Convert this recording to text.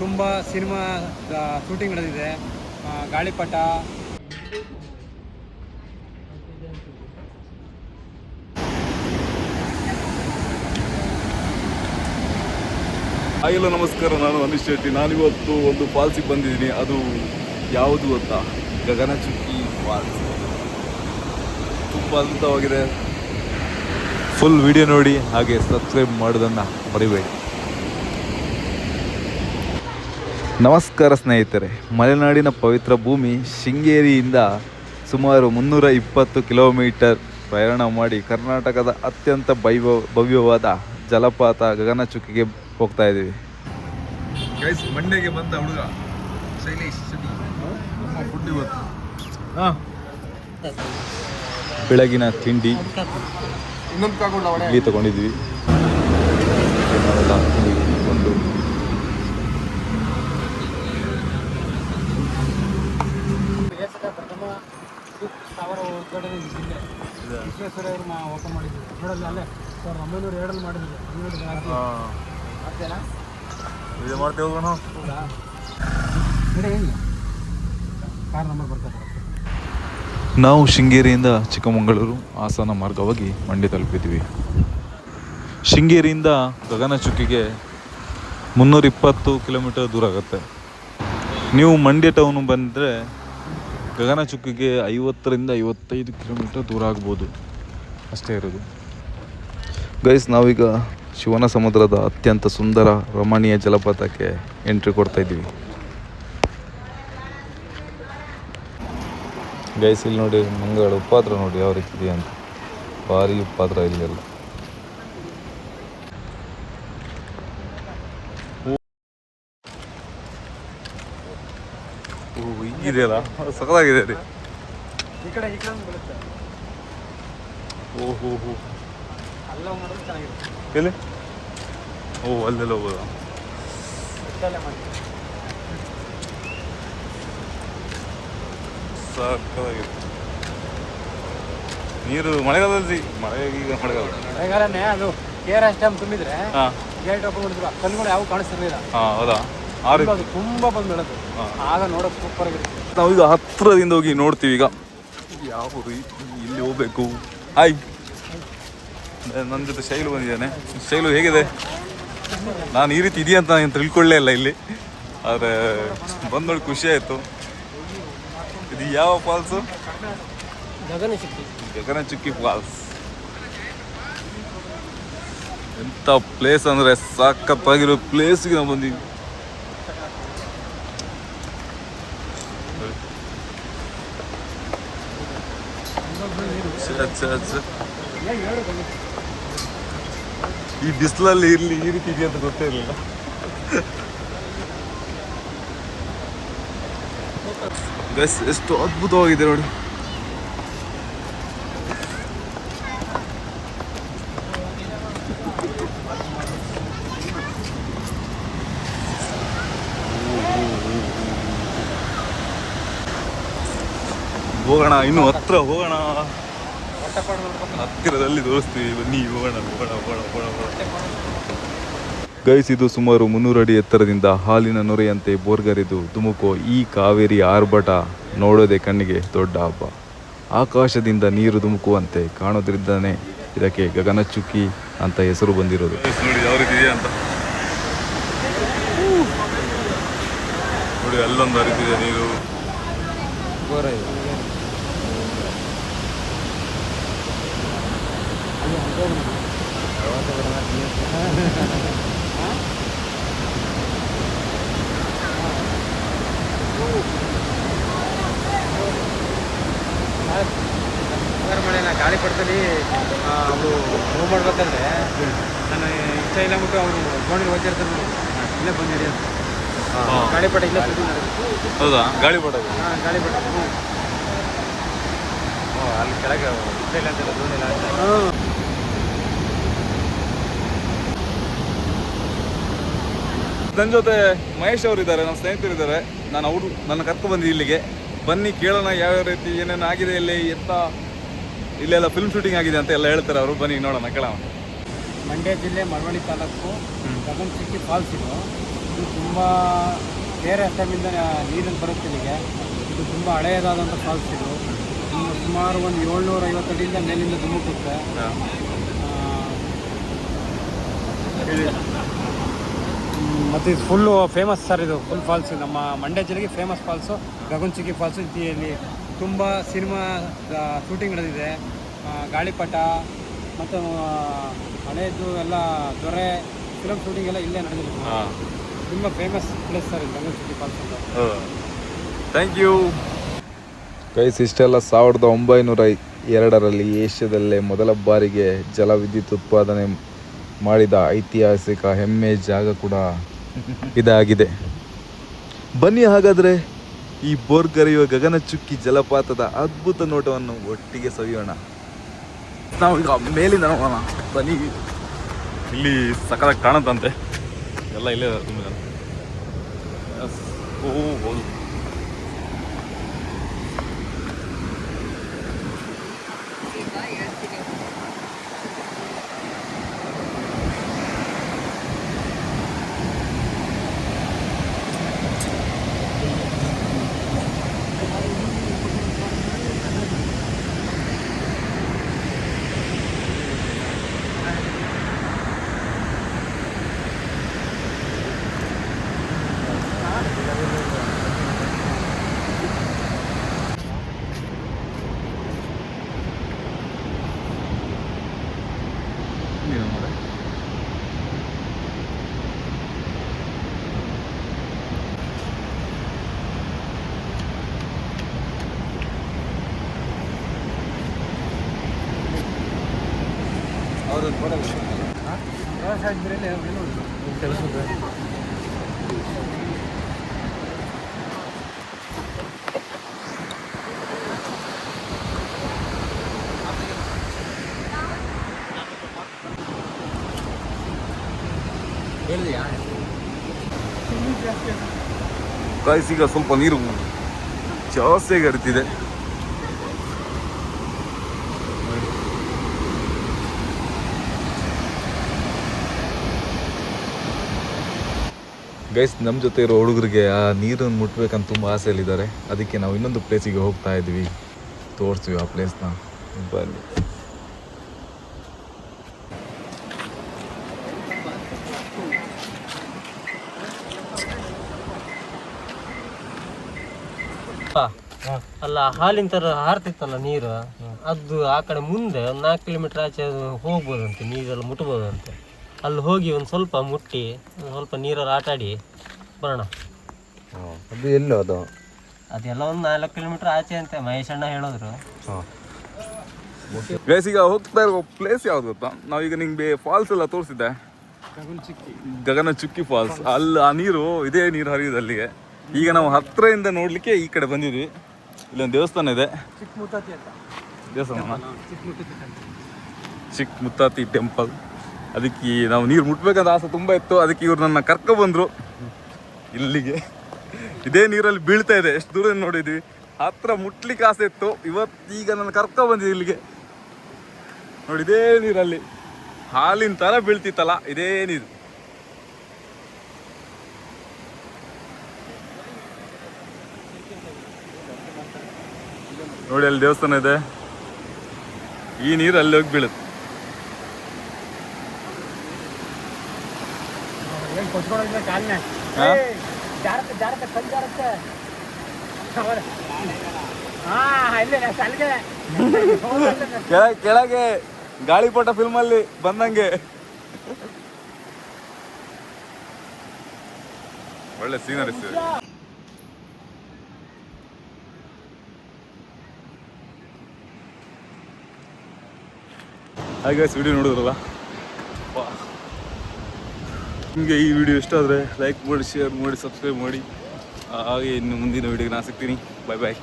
ತುಂಬ cinema shooting ನಡೆದಿದೆ. ಗಾಳಿಪಟ, ಹಾಗೆಲ್ಲ ನಮಸ್ಕಾರ. ನಾನು ಅನಿಶ್ ಶೆಟ್ಟಿ. ನಾನಿವತ್ತು ಒಂದು ಫಾಲ್ಸಿಗೆ ಬಂದಿದ್ದೀನಿ. ಅದು ಯಾವುದು ಗೊತ್ತಾ? ಗಗನಚುಕ್ಕಿ ಫಾಲ್ಸ್. ತುಂಬ ಅದ್ಭುತವಾಗಿದೆ. ಫುಲ್ ವಿಡಿಯೋ ನೋಡಿ, ಹಾಗೆ ಸಬ್ಸ್ಕ್ರೈಬ್ ಮಾಡೋದನ್ನು ಮರಿಬೇಡಿ. ನಮಸ್ಕಾರ ಸ್ನೇಹಿತರೆ. ಮಲೆನಾಡಿನ ಪವಿತ್ರ ಭೂಮಿ ಶೃಂಗೇರಿಯಿಂದ ಸುಮಾರು 320 ಕಿಲೋಮೀಟರ್ ಪ್ರಯಾಣ ಮಾಡಿ ಕರ್ನಾಟಕದ ಅತ್ಯಂತ ಭವ್ಯವಾದ ಜಲಪಾತ ಗಗನಚುಕ್ಕಿಗೆ ಹೋಗ್ತಾ ಇದ್ದೀವಿ. ಗೈಸ್, ಮಂಡ್ಯಗೆ ಬಂದ ಹುಡುಗ ಶೈಲೇಶ್ ಶೆಟ್ಟಿ. ನಮ್ಮ ಫುಡ್ ಇವತ್ತು ಬೆಳಗಿನ ತಿಂಡಿ ಇಡ್ಲಿ ತಗೊಂಡಿದ್ವಿ. ಒಂದು ಓಪನ್ ಮಾಡಿದ್ವಿ ನೋಡಲ್ಲ, ಅಲ್ಲೇ 1902 ಮಾಡಿದ್ವಿ. ನಾವು ಶೃಂಗೇರಿಯಿಂದ ಚಿಕ್ಕಮಗಳೂರು ಹಾಸನ ಮಾರ್ಗವಾಗಿ ಮಂಡ್ಯ ತಲುಪಿದ್ವಿ. ಶೃಂಗೇರಿಯಿಂದ ಗಗನಚುಕ್ಕಿಗೆ 320 ಕಿಲೋಮೀಟರ್ ದೂರ ಆಗುತ್ತೆ. ನೀವು ಮಂಡ್ಯ ಟೌನು ಬಂದರೆ ಗಗನಚುಕ್ಕಿಗೆ 50ರಿಂದ 55 ಕಿಲೋಮೀಟರ್ ದೂರ ಆಗ್ಬೋದು, ಅಷ್ಟೇ ಇರೋದು. ಗೈಸ್, ನಾವೀಗ ಶಿವನ ಸಮುದ್ರದ ಅತ್ಯಂತ ಸುಂದರ ರಮಣೀಯ ಜಲಪಾತಕ್ಕೆ ಎಂಟ್ರಿ ಕೊಡ್ತಾ ಇದ್ದೀವಿ. ಗೈಸ್, ಇಲ್ಲಿ ನೋಡಿ ಮಂಗಳ ಉಪ್ಪಾತ್ರ ನೋಡಿ ಯಾವ ರೀತಿ ಇದೆ ಅಂತ. ಭಾರಿ ಉಪ್ಪಾತ್ರ ಇಲ್ಲೆಲ್ಲ. ಹೀಗಿದೆಯಲ್ಲ, ಸಖತ್ತಾಗಿದೆ ರೀ. ಓಹೋ ಹೋ, ಎಲ್ಲಿ? ಓ, ಅಲ್ಲೆಲ್ಲ ಹೋಗೋದಾ? ಸಖತ್ತಾಗಿದೆ ನೀರು. ಮಳೆಗಾಲದಲ್ಲಿ ಮಳೆಗಾಲನೇ ಅದು. KRS ಡ್ಯಾಮ್ ತುಂಬಿದ್ರೆ ಗೇಟ್ ಓಪನ್ ಮಾಡಿದ್ರು, ಕಲ್ಲುಗಳು ಯಾವ ಕಾಣಿಸ್ತಿರ್ಲಿಲ್ಲ. ಹೌದಾ? ಅದು ತುಂಬಾ ಬಂದು ಬೆಳೆದು ಆಗ ನೋಡೋಕೆ ಸೂಪರ್ ಆಗಿರುತ್ತೆ. ನಾವೀಗ ಹತ್ತಿರದಿಂದ ಹೋಗಿ ನೋಡ್ತೀವಿ. ಈಗ ಯಾವ ರೀತಿ ಇಲ್ಲಿ ಹೋಗ್ಬೇಕು. ಹಾಯ್, ನನ್ನ ಜೊತೆ ಶೈಲು ಬಂದಿದ್ದಾನೆ. ಶೈಲು, ಹೇಗಿದೆ? ನಾನು ಈ ರೀತಿ ಇದೆಯಂತ ನಾನು ತಿಳ್ಕೊಳ್ಳೇ ಇಲ್ಲ ಇಲ್ಲಿ, ಆದರೆ ಬಂದೋಳು ಖುಷಿ ಆಯಿತು. ಇದು ಯಾವ ಫಾಲ್ಸು? ಗಗನಚುಕ್ಕಿ ಫಾಲ್ಸ್. ಎಂಥ ಪ್ಲೇಸ್ ಅಂದರೆ ಸಖತ್ತಾಗಿರೋ ಪ್ಲೇಸ್ಗೆ ನಾವು ಬಂದಿದ್ವಿ. ಈ ಬಿಸಿಲಲ್ಲಿ ಇರಲಿ ಈ ರೀತಿ ಇದೆಯಂತ ಗೊತ್ತೇ ಇರಲಿಲ್ಲ. ಗೈಸ್, ಎಷ್ಟು ಅದ್ಭುತವಾಗಿದೆ ನೋಡಿ. ಹೋಗೋಣ, ಇನ್ನು ಹತ್ರ ಹೋಗೋಣ. ಹತ್ತಿರದಲ್ಲಿ ತೋರಿಸ್ತೀವಿ, ಬನ್ನಿ ಹೋಗೋಣ. ಗೈಸ್, ಇದು ಸುಮಾರು 300 ಅಡಿ ಎತ್ತರದಿಂದ ಹಾಲಿನ ನೊರೆಯಂತೆ ಬೋರ್ಗರೆದು ಧುಮುಕೋ ಈ ಕಾವೇರಿ ಆರ್ಭಟ ನೋಡೋದೆ ಕಣ್ಣಿಗೆ ದೊಡ್ಡ ಹಬ್ಬ. ಆಕಾಶದಿಂದ ನೀರು ಧುಮುಕುವಂತೆ ಕಾಣೋದ್ರಿಂದನೇ ಇದಕ್ಕೆ ಗಗನಚುಕ್ಕಿ ಅಂತ ಹೆಸರು ಬಂದಿರೋದು. ನೋಡಿ ಯಾವ ರೀತಿ ಇದೆ ಅಂತ ನೋಡಿ. ಅಲ್ಲೊಂದು ಹರಿತಿದೆ ನೀರು. ಗಾಳಿಪಟದಲ್ಲಿ ಅವರು ಮೂವ್ ಮಾಡ್ಬೇಕಂದ್ರೆ ನಾನು ಇಷ್ಟ ಇಲ್ಲ ಬಿಟ್ಟು ಅವರು ಗೋಣಿಗೆ ಹೋಗ್ತಿರ್ತಾರೆ. ಇಲ್ಲೇ ಬಂದಿರಿ ಅಂತ ಗಾಳಿಪಟ ಇಲ್ಲ. ಹೌದಾ? ಗಾಳಿಪಟ? ಗಾಳಿಪಟ ಅಲ್ಲಿ ಕೆಳಗೆ ಇಷ್ಟ ಇಲ್ಲ ಅಂತ ದೋಣಿಲ್ಲ. ನನ್ನ ಜೊತೆ ಮಹೇಶ್ ಅವರು ಇದ್ದಾರೆ, ನಮ್ಮ ಸ್ನೇಹಿತರು ಇದ್ದಾರೆ. ಅವರು ನನ್ನ ಕರ್ಕೊಂಡು ಬಂದು ಇಲ್ಲಿಗೆ ಬನ್ನಿ, ಕೇಳೋಣ ಯಾವ್ಯಾವ ರೀತಿ ಏನೇನು ಆಗಿದೆ ಇಲ್ಲಿ, ಎಂತ ಇಲ್ಲೆಲ್ಲ ಫಿಲ್ಮ್ ಶೂಟಿಂಗ್ ಆಗಿದೆ ಅಂತ ಎಲ್ಲ ಹೇಳ್ತಾರೆ ಅವರು. ಬನ್ನಿ ನೋಡೋಣ, ಕೇಳೋಣ. ಮಂಡ್ಯ ಜಿಲ್ಲೆ ಮಳವಳ್ಳಿ ತಾಲೂಕು ಗಗನಚುಕ್ಕಿ ಫಾಲ್ಸ್ ಇದು. ಇದು ತುಂಬ ಬೇರೆ ಟೈಮಿಂದ ನೀರಲ್ಲಿ ಬರುತ್ತೆ ಇಲ್ಲಿಗೆ. ಇದು ತುಂಬ ಹಳೆಯದಾದಂಥ ಫಾಲ್ಸ್ ಇದು. ಸುಮಾರು ಒಂದು 750 ಅಡಿಯಿಂದ ಮೇಲಿಂದ ಧುಮುಕುತ್ತೆ. ಮತ್ತು ಇದು ಫುಲ್ಲು ಫೇಮಸ್ ಸರ್, ಇದು ಫುಲ್ ಫಾಲ್ಸ್ ನಮ್ಮ ಮಂಡ್ಯ ಜಿಲ್ಲೆಗೆ ಫೇಮಸ್ ಫಾಲ್ಸು ಗಗನಚುಕ್ಕಿ ಫಾಲ್ಸು. ಇಲ್ಲಿ ತುಂಬ ಸಿನಿಮಾ ಶೂಟಿಂಗ್ ನಡೆದಿದೆ. ಗಾಳಿಪಟ ಮತ್ತು ಹಳೆಯದು ಎಲ್ಲ ದೊರೆ ಫಿಲಮ್ ಶೂಟಿಂಗ್ ಎಲ್ಲ ಇಲ್ಲೇ ನಡೆದಿದೆ. ತುಂಬ ಫೇಮಸ್ ಪ್ಲೇಸ್ ಸರ್ ಇದು ಗಗನಚುಕ್ಕಿ ಫಾಲ್ಸ್ ಅಂತ. Thank you guys. ಇಷ್ಟೆಲ್ಲ 1902ರಲ್ಲಿ ಏಷ್ಯಾದಲ್ಲೇ ಮೊದಲ ಬಾರಿಗೆ ಜಲವಿದ್ಯುತ್ ಉತ್ಪಾದನೆ ಮಾಡಿದ ಐತಿಹಾಸಿಕ ಹೆಮ್ಮೆ ಜಾಗ ಕೂಡ ಇದಾಗಿದೆ. ಬನ್ನಿ ಹಾಗಾದರೆ ಈ ಬೋರ್ಗರೆಯುವ ಗಗನಚುಕ್ಕಿ ಜಲಪಾತದ ಅದ್ಭುತ ನೋಟವನ್ನು ಒಟ್ಟಿಗೆ ಸವಿಯೋಣ. ನಾವು ಈಗ ಮೇಲಿಂದ ನೋಡೋಣ ಬನ್ನಿ. ಇಲ್ಲಿ ಸಕಲಾಗಿ ಕಾಣುತ್ತಂತೆ ಎಲ್ಲ ಇಲ್ಲೇ ತುಂಬ ಜನ. ಓ ಹೌದು. ಗೈಸ್ ಈಗ ಸ್ವಲ್ಪ ನೀರು ಜಾಸ್ತಿಯಾಗಿ ಹರಿತಿದೆ. ಗೈಸ್ ನಮ್ಮ ಜೊತೆ ಇರೋ ಹುಡುಗರಿಗೆ ಆ ನೀರನ್ನು ಮುಟ್ಬೇಕಂತ ತುಂಬ ಆಸೆಯಲ್ಲಿದ್ದಾರೆ. ಅದಕ್ಕೆ ನಾವು ಇನ್ನೊಂದು ಪ್ಲೇಸಿಗೆ ಹೋಗ್ತಾ ಇದ್ವಿ. ತೋರಿಸ್ತೀವಿ ಆ ಪ್ಲೇಸ್ನ, ಬನ್ನಿ. ಅಲ್ಲ ಹಾಲಿನ ತರ ಹಾರ್ತಿತ್ತಲ್ಲ ನೀರು, ಅದು ಆ ಕಡೆ ಮುಂದೆ ಒಂದು 4 ಕಿಲೋಮೀಟರ್ ಆಚೆ ಹೋಗ್ಬೋದಂತೆ, ನೀರೆಲ್ಲ ಮುಟ್ಬೋದಂತೆ. ಅಲ್ಲಿ ಹೋಗಿ ಒಂದು ಸ್ವಲ್ಪ ಮುಟ್ಟಿ ಸ್ವಲ್ಪ ನೀರಲ್ಲಿ ಆಟಾಡಿ ಬರೋಣ. ಅದು ಎಲ್ಲೋ ಅದೆಲ್ಲ ಒಂದು 4 ಕಿಲೋಮೀಟರ್ ಆಚೆ ಅಂತೆ ಮಹೇಶ್ ಅಣ್ಣ ಹೇಳಿದ್ರು. ಗೈಸ್ ಈಗ ಹೋಗ್ತಾ ಇರೋ ಪ್ಲೇಸ್ ಯಾವ್ದು ಗೊತ್ತಾ? ನಾವೀಗ ನಿಂಗೆ ಫಾಲ್ಸ್ ಎಲ್ಲ ತೋರಿಸಿದ್ದೆ, ಗಗನಚುಕ್ಕಿ ಫಾಲ್ಸ್. ಅಲ್ಲಿ ಆ ನೀರು ಇದೇ ನೀರು ಹರಿಯುದು ಅಲ್ಲಿಗೆ. ಈಗ ನಾವು ಹತ್ತಿರದಿಂದ ನೋಡ್ಲಿಕ್ಕೆ ಈ ಕಡೆ ಬಂದಿದ್ವಿ. ಇಲ್ಲೊಂದು ದೇವಸ್ಥಾನ ಇದೆ, ದೇವಸ್ಥಾನ ಚಿಕ್ಕ ಮುತ್ತಾತಿ ಟೆಂಪಲ್. ಅದಕ್ಕೆ ನಾವು ನೀರು ಮುಟ್ಬೇಕಂತ ಆಸೆ ತುಂಬ ಇತ್ತು. ಅದಕ್ಕೆ ಇವ್ರು ನನ್ನ ಕರ್ಕೊಬಂದರು ಇಲ್ಲಿಗೆ. ಇದೇ ನೀರಲ್ಲಿ ಬೀಳ್ತಾ ಇದೆ, ಎಷ್ಟು ದೂರ ನೋಡಿದ್ವಿ. ಹತ್ರ ಮುಟ್ಲಿಕ್ಕೆ ಆಸೆ ಇತ್ತು. ಇವತ್ತೀಗ ನನ್ನ ಕರ್ಕೊಬಂದಿದ್ವಿ ಇಲ್ಲಿಗೆ. ನೋಡಿ ಇದೇ ನೀರಲ್ಲಿ ಹಾಲಿನ ಥರ ಬೀಳ್ತಿತ್ತಲ್ಲ, ಇದೇ ನೀರು. ನೋಡಿ ಅಲ್ಲಿ ದೇವಸ್ಥಾನ ಇದೆ, ಈ ನೀರು ಅಲ್ಲಿ ಹೋಗಿ ಬೀಳುತ್ತೆ. ಕೆಳಗೆ ಗಾಳಿಪಟ ಫಿಲ್ಮಲ್ಲಿ ಬಂದಂಗೆ ಒಳ್ಳೆ ಸೀನರೀಸ್ ಇದೆ. ಹಾಗೆ ವಿಡಿಯೋ ನೋಡಿದ್ರಲ್ಲ, ನಿಮಗೆ ಈ ವಿಡಿಯೋ ಇಷ್ಟ ಆದರೆ ಲೈಕ್ ಮಾಡಿ, ಶೇರ್ ಮಾಡಿ, ಸಬ್ಸ್ಕ್ರೈಬ್ ಮಾಡಿ. ಹಾಗೆ ಇನ್ನು ಮುಂದಿನ ವಿಡಿಯೋಗೆ ನಾನು ಸಿಗ್ತೀನಿ. ಬಾಯ್ ಬಾಯ್.